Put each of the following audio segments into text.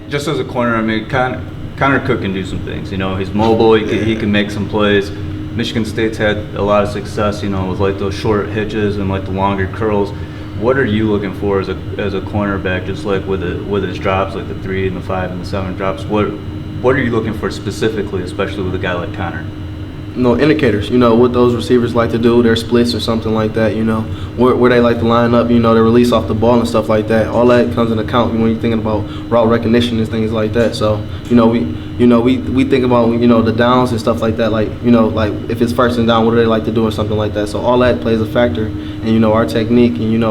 Just as a corner, I mean, Connor Cook can do some things. You know, he's mobile. He can make some plays. Michigan State's had a lot of success, you know, with like those short hitches and like the longer curls. What are you looking for as a cornerback, just like with his drops, like the 3 and the 5 and the 7 drops? What are you looking for specifically, especially with a guy like Connor? Indicators, what those receivers like to do, their splits or something like that, where they like to line up, their release off the ball and stuff like that. All that comes into account when you're thinking about route recognition and things like that. So, we think about, the downs and stuff like that, like if it's first and down, what do they like to do or something like that. So all that plays a factor in, our technique and,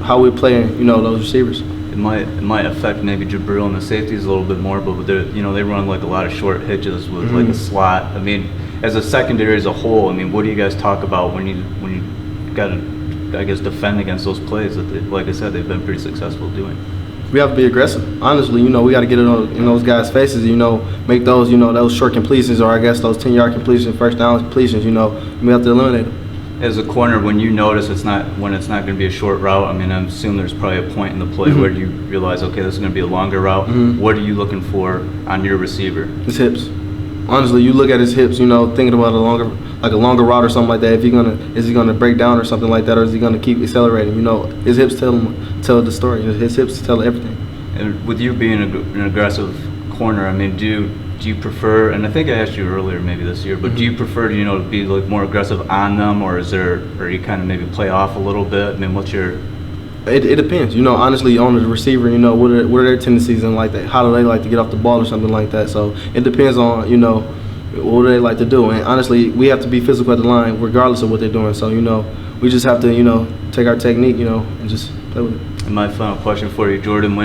how we're playing, those receivers. It might affect maybe Jabril and the safeties a little bit more, but they run like a lot of short hitches with like a slot. I mean, as a secondary as a whole, I mean, what do you guys talk about when you got to, I guess, defend against those plays that, like I said, they've been pretty successful doing? We have to be aggressive. Honestly, we got to get it in those guys' faces. Make those, those short completions, or I guess those 10-yard completions, first down completions. We have to eliminate them. As a corner, when you notice it's not going to be a short route, I mean, I assume there's probably a point in the play where you realize, okay, this is going to be a longer route. What are you looking for on your receiver? His hips. Honestly, you look at his hips, thinking about a longer route or something like that. Is he gonna break down or something like that, or is he gonna keep accelerating? His hips tell the story. His hips tell everything. And with you being an aggressive corner, I mean, do you prefer? And I think I asked you earlier, maybe this year, but do you prefer to be like more aggressive on them, or you kind of maybe play off a little bit? I mean, what's your? It depends, honestly, on the receiver, what are their tendencies and like that. How do they like to get off the ball or something like that? So it depends on, what do they like to do. And honestly, we have to be physical at the line regardless of what they're doing. So, we just have to, take our technique, and just play with it. And my final question for you, Jourdan,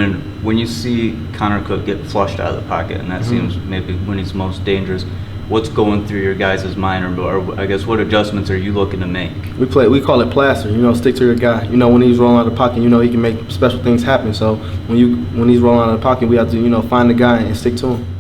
when you see Connor Cook get flushed out of the pocket, and that seems maybe when he's most dangerous, what's going through your guys' mind, or I guess what adjustments are you looking to make? We call it plaster, stick to your guy. When he's rolling out of the pocket, he can make special things happen. So when he's rolling out of the pocket, we have to, find the guy and stick to him.